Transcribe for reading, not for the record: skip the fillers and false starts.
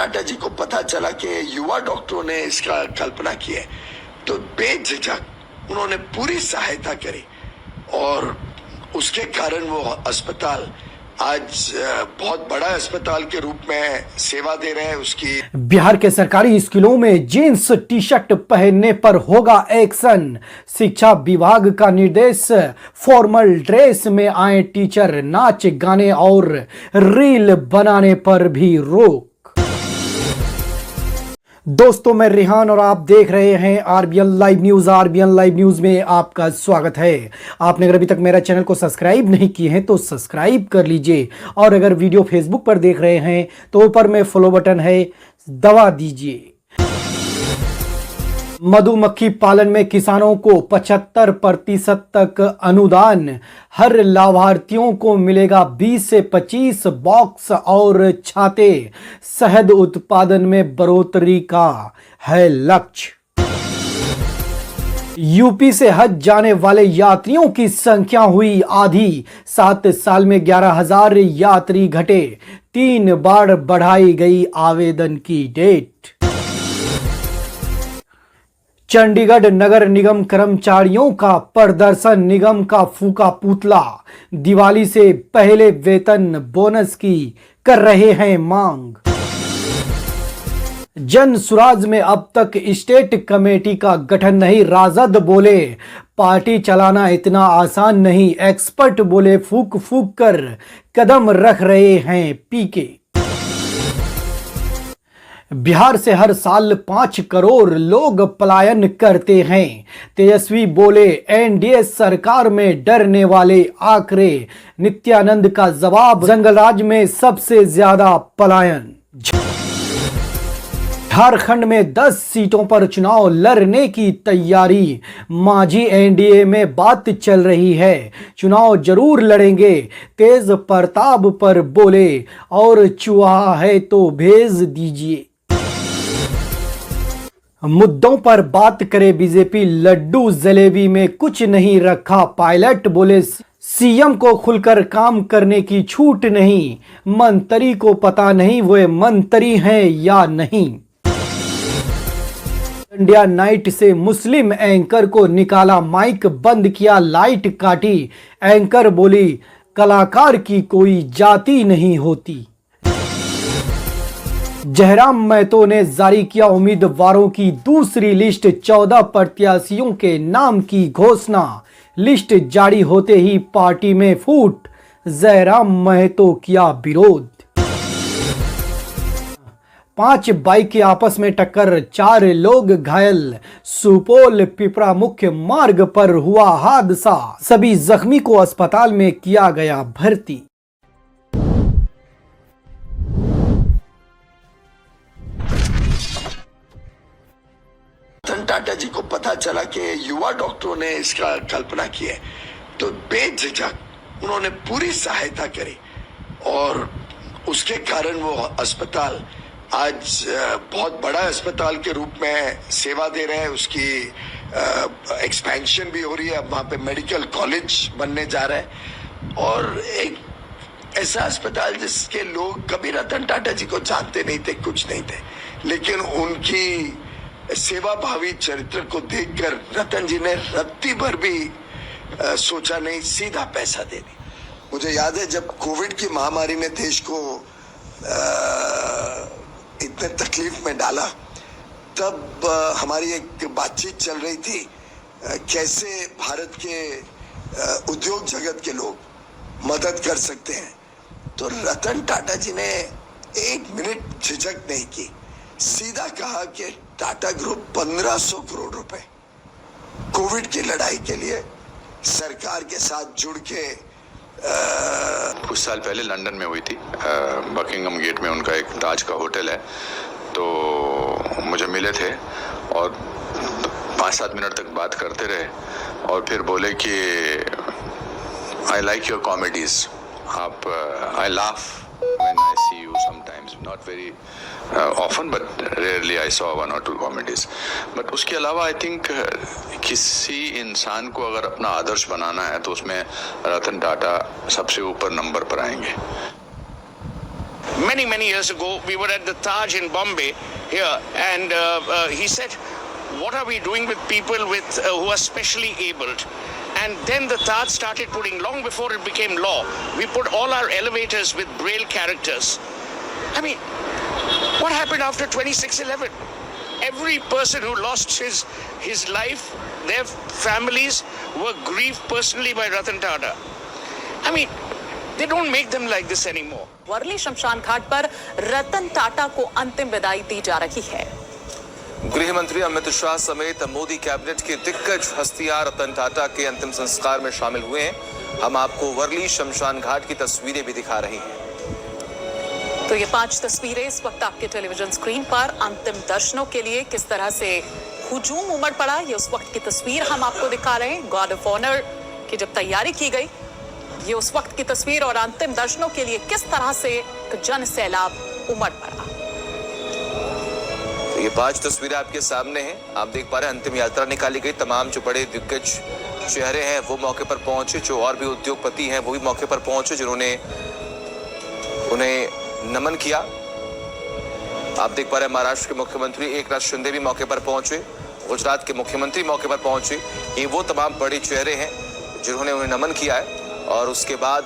टाटा जी को पता चला कि युवा डॉक्टरों ने इसका कल्पना की है, तो बेझिझक उन्होंने पूरी सहायता करी और उसके कारण वो अस्पताल आज बहुत बड़ा अस्पताल के रूप में सेवा दे रहे हैं। उसकी बिहार के सरकारी स्कूलों में जींस टी शर्ट पहनने पर होगा एक्शन, शिक्षा विभाग का निर्देश। फॉर्मल ड्रेस में आए टीचर, नाच गाने और रील बनाने पर भी रोक। दोस्तों, मैं रिहान और आप देख रहे हैं RBN live news. RBN live news में आपका स्वागत है। आपने अगर अभी तक मेरा चैनल को सब्सक्राइब नहीं किए हैं तो सब्सक्राइब कर लीजिए, और अगर वीडियो फेसबुक पर देख रहे हैं तो ऊपर में फॉलो बटन है, दबा दीजिए। मधुमक्खी पालन में किसानों को 75% तक अनुदान, हर लाभार्थियों को मिलेगा 20 से 25 बॉक्स और छाते। शहद उत्पादन में बढ़ोतरी का है लक्ष्य। यूपी से हज जाने वाले यात्रियों की संख्या हुई आधी, 7 साल में 11,000 यात्री घटे, 3 बार बढ़ाई गई आवेदन की डेट। चंडीगढ़ नगर निगम कर्मचारियों का प्रदर्शन, निगम का फूका पुतला, दिवाली से पहले वेतन बोनस की कर रहे हैं मांग। जन सुराज में अब तक स्टेट कमेटी का गठन नहीं, राजद बोले पार्टी चलाना इतना आसान नहीं, एक्सपर्ट बोले फूक फूक कर कदम रख रहे हैं पीके। बिहार से हर साल 5 करोड़ लोग पलायन करते हैं, तेजस्वी बोले एनडीए सरकार में डरने वाले आंकड़े। नित्यानंद का जवाब, जंगलराज में सबसे ज्यादा पलायन। झारखंड में 10 सीटों पर चुनाव लड़ने की तैयारी, मांझी एनडीए में बात चल रही है, चुनाव जरूर लड़ेंगे, तेज प्रताप पर बोले, और चुहा है तो भेज दीजिए। मुद्दों पर बात करे बीजेपी, लड्डू जलेबी में कुछ नहीं रखा, पायलट बोले सीएम को खुलकर काम करने की छूट नहीं, मंत्री को पता नहीं वे मंत्री हैं या नहीं। इंडिया नाइट से मुस्लिम एंकर को निकाला, माइक बंद किया, लाइट काटी, एंकर बोली कलाकार की कोई जाति नहीं होती। जयराम महतो ने जारी किया उम्मीदवारों की दूसरी लिस्ट, 14 प्रत्याशियों के नाम की घोषणा, लिस्ट जारी होते ही पार्टी में फूट, जयराम महतो किया विरोध। 5 बाइक के आपस में टक्कर, 4 लोग घायल, सुपौल पिपरा मुख्य मार्ग पर हुआ हादसा, सभी जख्मी को अस्पताल में किया गया भर्ती। टाटा जी को पता चला कि युवा डॉक्टरों ने इसका कल्पना की है, तो बेझिझक उन्होंने पूरी सहायता करी और उसके कारण वो अस्पताल आज बहुत बड़ा अस्पताल के रूप में सेवा दे रहे हैं। उसकी एक्सपेंशन भी हो रही है, अब वहाँ पे मेडिकल कॉलेज बनने जा रहा है, और एक ऐसा अस्पताल जिसके लोग कभी रतन टाटा जी को जानते नहीं थे, कुछ नहीं थे, लेकिन उनकी सेवा भावी चरित्र को देखकर रतन जी ने रत्ती भर भी सोचा नहीं, सीधा पैसा दे दी। मुझे याद है जब कोविड की महामारी ने देश को इतने तकलीफ में डाला, तब हमारी एक बातचीत चल रही थी कैसे भारत के उद्योग जगत के लोग मदद कर सकते हैं। तो रतन टाटा जी ने 1 मिनट झिझक नहीं की, सीधा कहा कि टाटा ग्रुप 1500 करोड़ रुपए कोविड की लड़ाई के लिए सरकार के साथ जुड़ के कुछ साल पहले लंदन में हुई थी, बकिंगम गेट में उनका एक ताज का होटल है, तो मुझे मिले थे और 5-7 मिनट तक बात करते रहे और फिर बोले कि आई लाइक योर कॉमेडीज, आप आई laugh when I see you sometimes, not very often but rarely I saw 1 or 2 comedies, but उसके अलावा I think किसी इंसान को अगर अपना आदर्श बनाना है तो उसमें रतन टाटा सबसे ऊपर नंबर पर आएंगे। many years ago, we were at the Taj in Bombay here, and he said, what are we doing with people who are specially abled? And then the Taj started putting, long before it became law, we put all our elevators with Braille characters. I mean, what happened after 26/11? Every person who lost his life, their families were grieved personally by Ratan Tata. I mean, they don't make them like this anymore. Worli शमशान घाट पर रतन टाटा को अंतिम विदाई दी जा रही है। गृह मंत्री अमित शाह समेत मोदी कैबिनेट की दिग्गज हस्तियां रतन टाटा के अंतिम संस्कार में शामिल हुए हैं। हम आपको वर्ली शमशान घाट की तस्वीरें भी दिखा रहे हैं। तो ये 5 तस्वीरें इस वक्त आपके टेलीविजन स्क्रीन पर अंतिम दर्शनों के लिए किस तरह से हुजूम उमड़ पड़ा, ये उस वक्त की तस्वीर हम आपको दिखा रहे हैं। गार्ड ऑफ ऑनर की जब तैयारी की गई, ये उस वक्त की तस्वीर, और अंतिम दर्शनों के लिए किस तरह से जन सैलाब उमड़ पड़ा। तो ये 5 तस्वीरें आपके सामने हैं। आप देख पा रहे हैं अंतिम यात्रा निकाली गई। तमाम जो बड़े दिग्गज चेहरे हैं वो मौके पर पहुंचे, जो और भी उद्योगपति हैं वो भी मौके पर पहुंचे, जिन्होंने उन्हें नमन किया। आप देख पा रहे हैं महाराष्ट्र के मुख्यमंत्री एकनाथ शिंदे भी मौके पर पहुंचे, गुजरात के मुख्यमंत्री मौके पर पहुंचे। ये वो तमाम बड़े चेहरे हैं जिन्होंने उन्हें नमन किया है। और उसके बाद